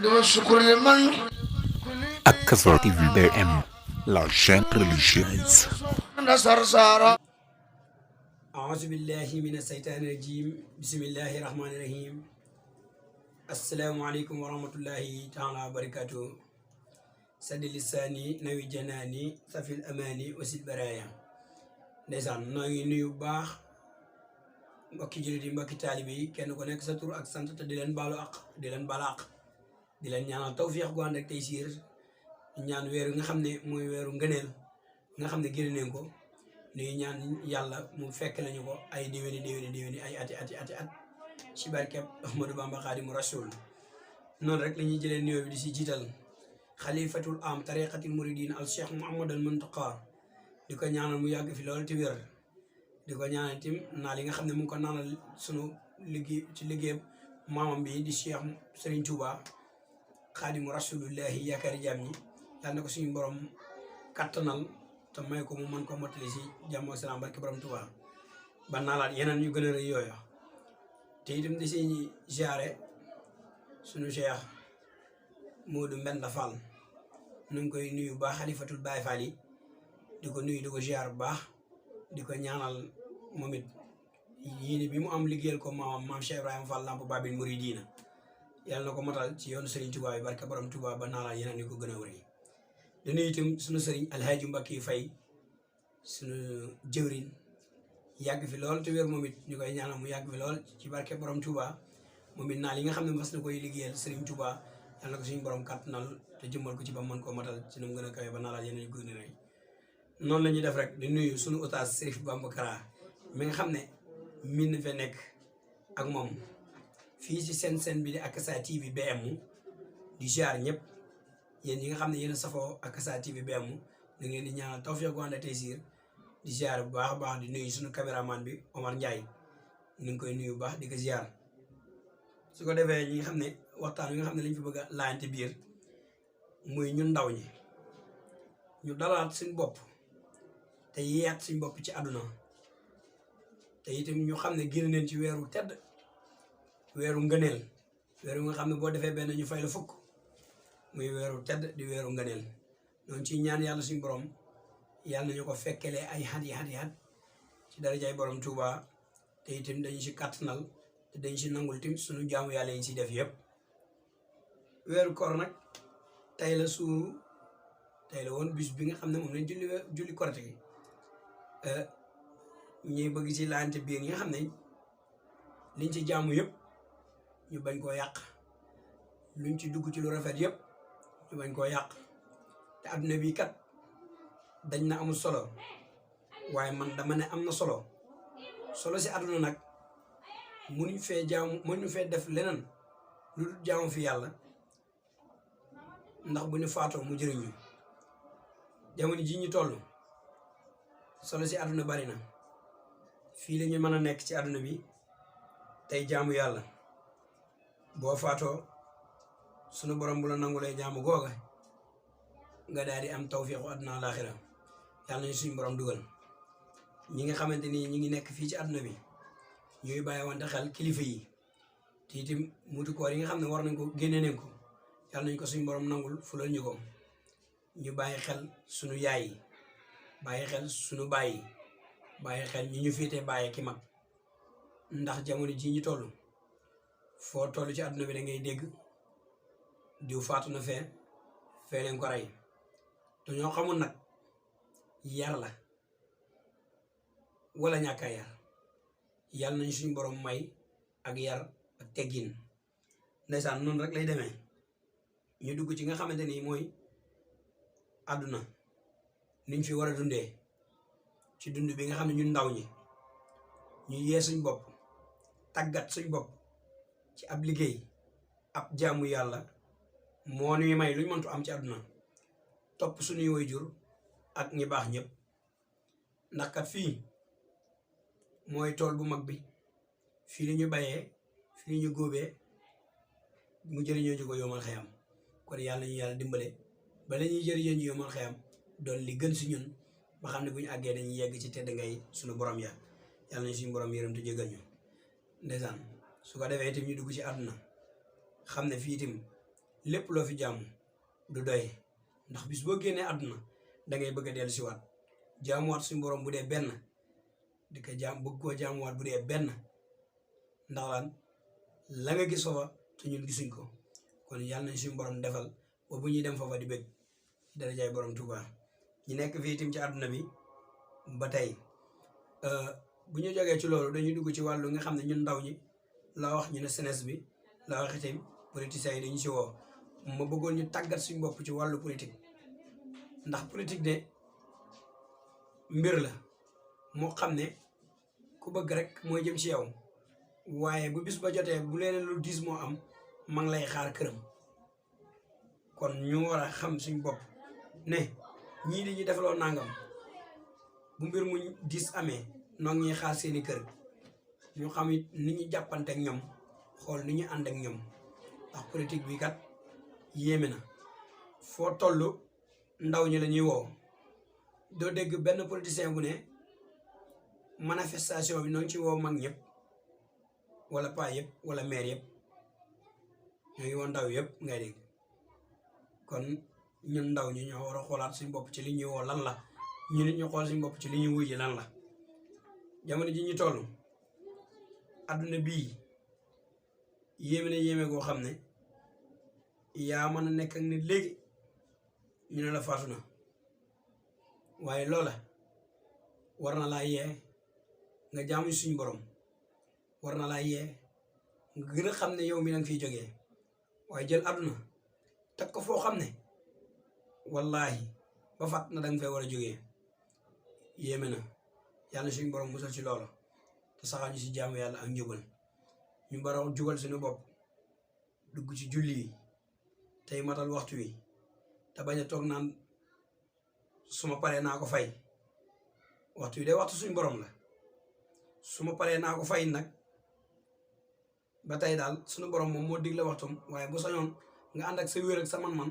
الحمد والشكر لمن Akazor TV BM, la chaîne religieuse. نصر سارة. أعوذ بالله من الشيطان الرجيم بسم الله الرحمن الرحيم السلام عليكم ورحمة الله تعالى وبركاته سد لساني نوي جناني سفي الأماني وسيد برايا ndeysaan noo ngi nuyu bu baax mbokki jullit yi mbokki taalibe yi kenn ku nekk sa tur ak sant te di leen baalu àq di leen baal àq di leen ñaanal tawfiix gu ànd ak tey siir ñaan weeru nga xam ne mooy weeru ngëneel nga xam ne génn nañ ko nuyu ñaan yàlla mu fekk lañu ko ay déwéni ay ati at ci barkeb Ahmadou Bamba Xaadimu Rasuul noonu rek la ñuy jëlee nuyoo bi di si jiital xalifatul am tariqatil muridin al cheikh Mouhamadul Muntaqa di ko ñaanal mu yàgg fi loolu te wér di ko ñaanal tim naa li nga xam ne mu ngi ko naanal sunu liggéey ci liggéeyam maamam bi di Cheikh Serigne Touba Xaadimu Rasuulullahi yaakaari jaam ñi yàlla na ko suñu borom kattanal te may ko mu mën ko mottali si jàmm ak salaam barke borom Touba ba naalaat yeneen yu gën a rëy yooyu te itam di si ziare sunu Cheikh Modou Mbenda Fall nu ngi koy nuyu baax xalifatul Baay Fall yi di ko nuyu di ko ziar bu baax di ko ñaanal moom it yéene bi mu am liggéeyal ko maam Cheikh Ibrahima Fall Lamp Babil Mouridina yàlla na ko matal ci yoonu Serigne Touba yi barke borom Touba ba naalaat yeneen yu ko gën a wëri di nuyu itam sunu Serigne Alhaji Mbacke Faye sunu jëwrin yàgg fi lool te wér moom it ñu koy ñaanal mu yàgg fi lool ci barke borom Touba moom it naa li nga xam ne mas na koy liggéeyal Serigne Touba yàlla na ko suñu borom kàttanal te jëmmal ko ci ba mën koo matal ci nu mu gën a kawe ba naalaat yeneen yu gën a rëy noonu la ñuy def rek di nuyu sunu oustaz Serif Bamba Kara mi nga xam ne min na fa nekk ak moom fii ci seen bi di Akasa TV BM di ziar ñëpp yéen ñi nga xam ne yéen a safoo Akasa TV BM da ngeen di ñaanal tawfiq gu ànd ak taysiir di ziar bu baax a baax di nuyu sunu caméraman bi Omar Ndiaye ñu ngi koy nuyu bu baax di ko ziar su ko defee ñi nga xam ne waxtaan wi nga xam ne lañ fi bëgg a laajante biir muy ñun ndaw ñi ñu dalaat suñu bopp te yeeyaat suñ bopp ci àdduna te itam ñu xam ne génn neen ci weeru tedd weeru ngëneel weeru nga xam ne boo defee benn ñu fay la fukk muy weeru tedd di weeru ngëneel noonu ci ñaan yàlla suñ borom yàlla nañu ko fekkelee ay xat yi ci darajaay borom Touba te itam dañu si kàttanal te dañu si nangul tim suñu jaamu yàlla yi si def yëpp weeru koor nag tey la suuru tey la woon bis bi nga xam ne moom lañ julli korite gi ñuy bëgg ci laante biir ñi nga xam ne liñ ci jaamu yëpp ñu bañ koo yàq luñ ci dugg ci lu rafet yëpp ñu bañ koo yàq te adduna bi kat dañ na amul solo waaye man dama ne am na solo si adduna nag mënuñu fee def leneen lu dul jaamu fi yàlla ndax bu ñu faatoo mu jëriñu jamono ji ñu toll solo si àdduna bari na fii la ñu mën a nekk ci àdduna bi tey jaamu yàlla boo faatoo sunu borom bu la nangulee jaamu googa nga daal di am tawfiixu àdduna laaxira yàlla nañu suñu borom dugal ñi nga xamante ni ñi ngi nekk fii ci àdduna bi ñuy bàyyi wante xel kilifa yi te itam mutu koor yi nga xam ne war nañ ko génne nañ ko yàlla nañ ko suñu borom nangul fulal ñu ko ñu bàyyi xel sunu yaay yi bàyyi xel sunu bàyyi bàyyi xel ñi ñu féete bàyyi ki mag ndax jamono ji ñu toll foo toll ci àdduna bi da ngay dégg diw faatu na fee leen ko rey te ñoo xamul nag yar la wala ñàkk a yar yàlla nañu suñu borom may ak yar ak teggin ndeysaan noonu rek lay demee ñu dugg ci nga xamante ni mooy àdduna niñ fi war a dundee ci dund bi nga xam ne ñun ndaw ñi ñu yee suñ bopp tàggat suñ bopp ci ab liggéey ab jaamu yàlla moo ñuy may luñ mëntu am ci àdduna topp suñuy waajur ak ñi baax ñëpp ndax kat fii mooy tool bu mag bi fii la ñu bayee fii la ñu góobee mu jëriñoo ñu ko yomal xeyam kon yàlla ñu yàlla dimbale ba la ñuy jëriñoo ñu yomal xeyam doon li gën si ñun ba xam ne bu ñu àggee dañuy yegg ci tedd ngay suñu borom ya yàlla nañ suñu borom yërëm te jégal ñu ndeysaan su ko defee itam ñu dugg ci àdduna xam ne fii itam lépp loo fi jaamu du doy ndax bis boo génnee àdduna da ngay bëgg a dellu si waat jaamuwaat suñu borom bu dee benn di ko bëgg koo jaamuwaat bu dee benn ndax lan la nga gis foofa te ñun gisuñ ko kon yàlla nañ suñu borom defal ba bu ñuy dem foofa di bëgg darajaay borom Tuuba ñu nekk fii itam ci àdduna bi ba tey bu ñu jógee ci loolu dañuy dugg ci wàllu nga xam ne ñun ndaw ñi la wax ñu ne senes bi la wax itam politiciens yi dañu si woo ma bëggoon ñu tàggat suñu bopp ci wàllu politique ndax politique de mbir la moo xam ne ku bëgg rek mooy jëm ci yow waaye bu bis ba jotee bu leen lu diis moo am ma ngi lay xaar këram kon ñu war a xam suñu bopp ne ñii di ñu defaloo nangam bu mbir mu diis amee noo ngi ñuy xaar seeni kër ñu xam it ni ñu jàppante ak ñoom xool ni ñu ànd ak ñoom ndax politique bi kat yéeme na foo toll ndaw ñi la ñuy woo doo dégg benn politicien bu ne manifestation bi noo ngi ci woo mag ñëpp wala paa yëpp wala maire yëpp ñoo ngi woo ndaw yëpp ngay dégg kon ñun ndaw ñi ñoo war a xoolaat suñu bopp ci li ñuy woo lan la ñu nit ñu xool suñu bopp ci li ñuy wuy ji lan la jamono ji ñu toll adduna bii yéeme na yéeme goo xam ne yaa mën a nekk ak nit léegi ñu ne la faatu na waaye loola war na laa yee nga jaamu suñu borom war na laa yee nga gën a xam ne yow mi danga fiy jógee waaye jël àdduna teg ko foo xam ne wallaahi ba fàtt na danga fay war a jógee yéeme na yàlla suñu borom musal ci loola te saxal ñu si jaamu yàlla ak njubal ñu bara jugal suñu bopp dugg ci julli yi tey matal waxtu wi te bañ a toog naan suma paree naa ko fay waxtu wi de waxtu suñu borom la suma paree naa ko fay nag ba tey daal suñu borom moom moo digle waxtum waaye bu sañoon nga ànd ak sa wér ak sa man-man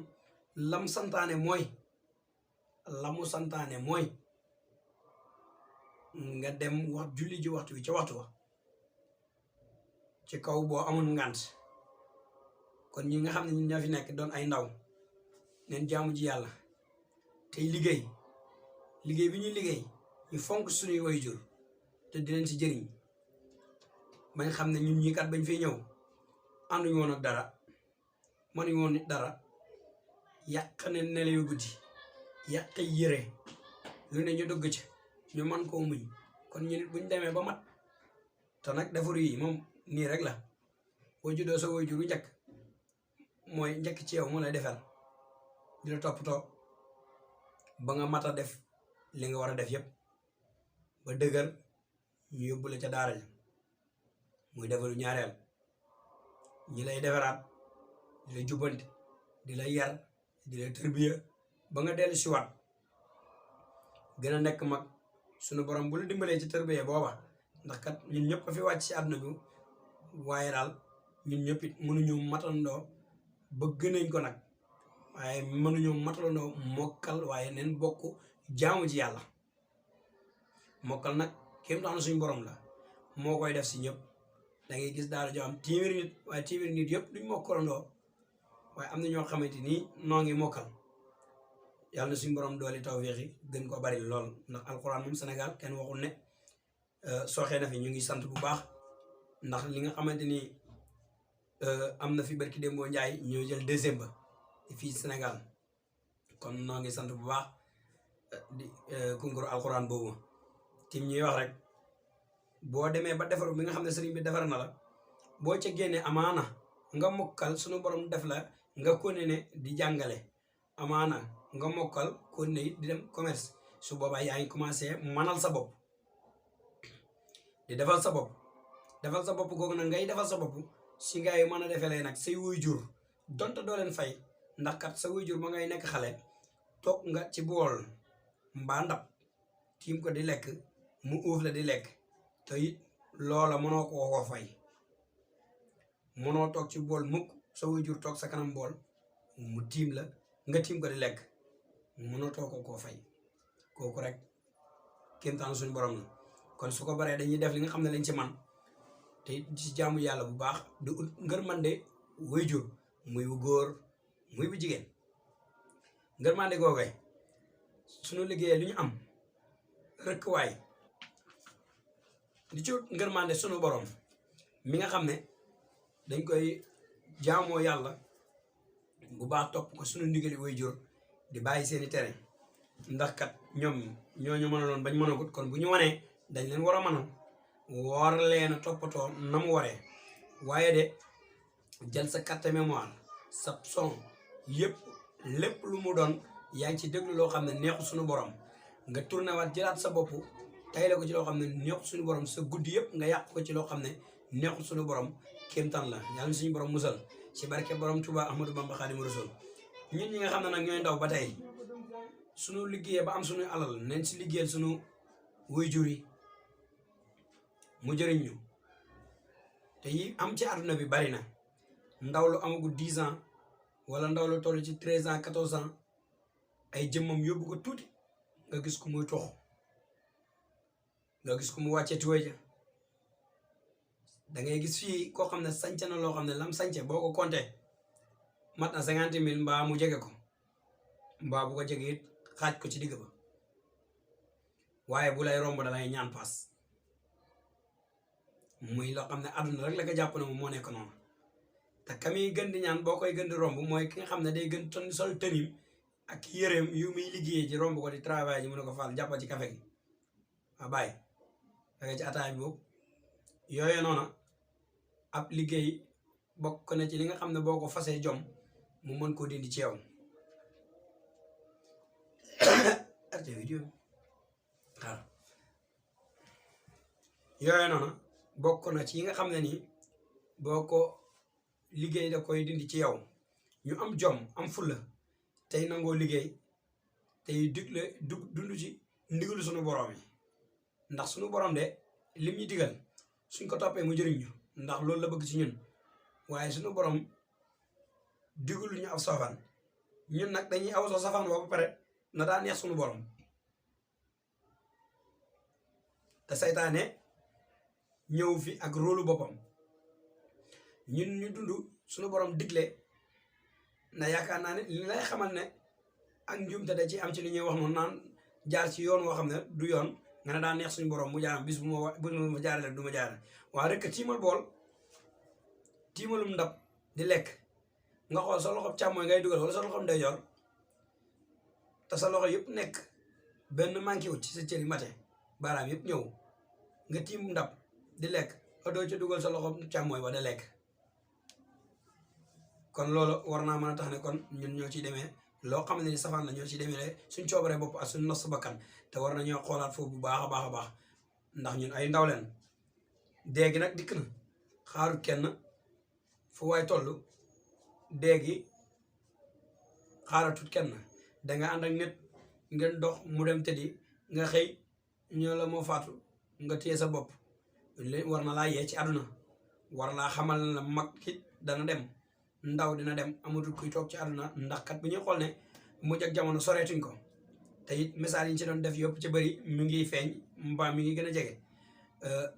lam santaane mooy lamu santaane mooy nga dem wax julli ji waxtu wi ca waxtu wa ci kaw boo amul ngànt kon ñi nga xam ne ñun ñoo fi nekk doon ay ndaw neen jaamu ji yàlla tey liggéey bi ñuy liggéey ñu fonk suñuy waajur te di leen ci jëriñ bañ xam ne ñun ñii kat bañ fiy ñëw ànduñu woon ak dara mënuñu woon dara yàq ne nelaw yu guddi yàq yére lu ne ñu dugg ci ñu man koo muñ kon ñu nit buñ demee ba mat te nag defar yi moom nii rek la boo juddoo sa waajur bu njëkk mooy njëkk ci yow moo lay defar di la toppatoo ba nga mat a def li nga war a def yépp ba dëgër ñu yóbbu la ca daara ja muy defaru ñaareel ñi lay defaraat di la jubbanti di la yar di la tërbiya ba nga dellu si waat gën a nekk mag sunu borom bu la dimbalee ci tërbiya booba ndax kat ñun ñëpp a fi wàcc si àdduna bi waaye daal ñun ñëpp it mënuñu matandoo bëgg nañ ko nag waaye mënuñu matalandoo mokkal waaye neen bokk jaamu ji yàlla mokkal nag kéem tax na suñu borom la moo koy def si ñëpp da ngay gis daal joo am téeméeri nit waaye téeméeri nit yëpp duñ mokkalandoo waaye am na ñoo xamante ni noo ngi mokkal yàlla na suñu borom dooli tawfeex yi gën ko bari lool ndax alxuraan moom Sénégal kenn waxul ne sooxee na fi ñu ngi sant bu baax ndax li nga xamante ni am na fi barki démboo Njaay ñoo jël deuxième ba fii Sénégal kon noo ngi sant bu baax di concours alxuraan boobu tim ñuy wax rek boo demee ba defaru bi nga xam ne sëriñ bi defar na la boo ca génnee amaana nga mokkal suñu borom def la nga continuer di jàngale amaana nga mokkal continuer it di dem commerce su boobaa yaa ngi commencé manal sa bopp di defal sa bopp googu nag ngay defal sa bopp si ngay mën a defee lay nag say waajur donte doo leen fay ndax kat sa waajur ba ngay nekk xale toog nga ci bool mbaa ndab tiim ko di lekk mu uuf la di lekk te it loola mënoo koo fay mënoo toog ci bool mukk sa waajur toog sa kanam bool mu tiim la nga tiim ko di lekk mënoo toog koo fay kooku rek kéemtaan suñu borom la kon su ko baree dañuy def li nga xam ne lañ ci man te ci jaamu yàlla bu baax du ut ngërmande waajur muy wu góor muy bu jigéen ngërmande googee suñu liggéeyee lu ñu am rëkk waay di ci ngërmande sunu borom mi nga xam ne dañ koy jaamoo yàlla bu baax topp ko sunu ndigali way jur di bàyyi seeni tere ndax kat ñoom ñooñu mënaloon bañ mënagut kon bu ñu wanee dañ leen war a mënal war leen a toppatoo na mu waree waaye de jël sa carte mémoire sa son yëpp lépp lu mu doon yaa ngi ci déglu loo xam ne neexu suñu borom nga tourné waat jëlaat sa bopp tayle ko ci loo xam ne neexu suñu borom sa guddi yëpp nga yàq ko ci loo xam ne neexu suñu borom kéemtaan la yàlla suñu borom musal ci barke borom Tuubaa Ahmadou Bamba Xaadimu Rasuul ñun ñi nga xam ne nag ñooy ndaw ba tey suñu liggéeyee ba am suñu alal nañ si liggéeyal suñu waajur yi mu jëriñ ñu te yi am ci àdduna bi bari na ndaw lu amagul 10 ans wala ndaw lu toll ci 13 ans 14 ans ay jëmmam yóbbu ko tuuti nga gis ko muy tox nga gis ko mu wàccee tuwéy ja da ngay gis fii koo xam ne sànce na loo xam ne lam sànce boo ko compté mat na 50 000 mbaa mu jege ko mbaa bu ko jege it xaaj ko ci digg ba waaye bu lay romb dalay ñaan paas muy loo xam ne àdduna rek la ko jàpp ne moom moo nekk noonu te kami gën di ñaan boo koy gën di romb mooy ki nga xam ne day gën ton sol tënim ak yëreem yu muy liggéeyee ci romb ko di travail ji mu ne ko faal jàppal ci café gi waa bàyyi fekk ci ataay bi boobu yooyu noonu ab liggéey bokk na ci li nga xam ne boo ko fasee jom mu mën koo dindi ci yow arte vidéo waaw yooyu noonu bokk na ci yi nga xam ne nii boo ko liggéey da koy dindi ci yow ñu am jom am fulla tey nangoo liggéey tey digle dund ci ndigalu suñu borom yi ndax suñu borom de lim ñu digal suñ ko toppee mu jëriñ ñu ndax loolu la bëgg ci ñun waaye suñu borom digalu ñu aw safaan ñun nag dañuy aw soo safaan ba pare na daa neex suñu borom te saytaane ñëw fi ak róolu boppam ñun ñu dund suñu borom digle na yaakaar naa ne li lay xamal ne ak njuumte da ci am ci li ñuy wax noonu naan jaar ci yoon woo xam ne du yoon nga ne daa neex suñu borom mu jaaram bis bu ma jaarale rek du ma jaarale waaye rek tiimal bool tiimalum ndab di lekk nga xool sa loxo càmmooy ngay dugal wala sa loxo ndeyjoor te sa loxo yëpp nekk benn manqué wut ci sa cëri mate baaraam yëpp ñëw nga tiim ndab di lekk nga doo ca dugal sa loxo càmmooy ba da lekk kon loolu war naa mën a tax ne kon ñun ñoo ciy demee loo xam ne ni safaan la ñoo ciy demee suñ coobaree bopp ak suñ nos bakkan te war nañoo xoolaat foofu bu baax a baax a baax ndax ñun ay ndaw leen déegi nag dikk na xaaru kenn fu waay toll déegi xaaratut kenn danga ànd ak nit ngeen dox mu dem tëddi nga xëy ñoo la moo faatu nga téye sa bopp war na laa yee ci àdduna war laa xamal la mag it dana dem ndaw dina dem amatul kuy toog ci àdduna ndax kat bu ñuy xool ne mujj ak jamono soreetuñ ko te it message yi ñu ci doon def yëpp ci bëri mi ngi feeñ mbaa mi ngi gën a jege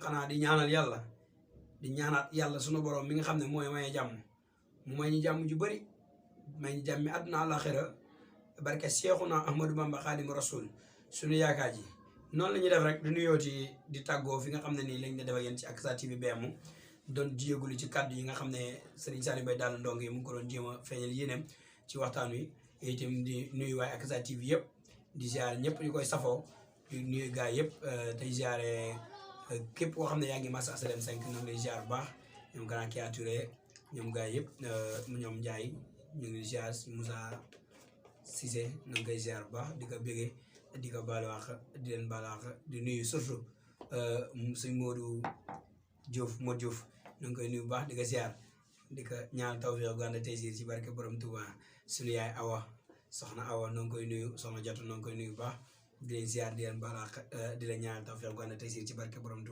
xanaa di ñaanal yàlla di ñaanaat yàlla sunu borom mi nga xam ne mooy maye jàmm mu may ñu jàmm ju bëri may ñu jàmmi àdduna àlaxira barke Seexuna Ahmadou Bamba Xaadimu Rasuul suñu yaakaar ji noonu la ñuy def rek di nuyooti di tàggoo fi nga xam ne nii lañ ne def ak yéen ci Akasa TV BM doon jéegulu ci kàddu yi nga xam ne Serigne Saliou Mbaye daal ndong yi mu ngi ko doon jéem a feeñal yéeneem ci waxtaan wi itam di nuyu waaye Akasa TV yëpp di ziare ñëpp ñu koy safoo di nuyu gars yëpp tey ziare képp koo xam ne yaa ngi Massa Salem 5 ñoom lay ziare bu baax ñoom Grand Kiaturé ñoom gars yëpp ñoom Ndiaye ñu ngi ziare Moussa Cissé ñu ngi koy ziare bu baax di ko bégee di ko baal wax di leen baal wax di nuyu surtout suñ Modou Diouf Modou Diouf ñu ngi koy nuyu bu baax di ko ziar di ko ñaan tawfeex gu ànd ak taysiir ci barke borom Touba suñu yaay Awa soxna Awa ñu ngi koy nuyu soxna Jatu ñu ngi koy nuyu bu baax di leen ziar di leen baal wax di leen ñaan tawfeex gu ànd ak taysiir ci barke borom Touba.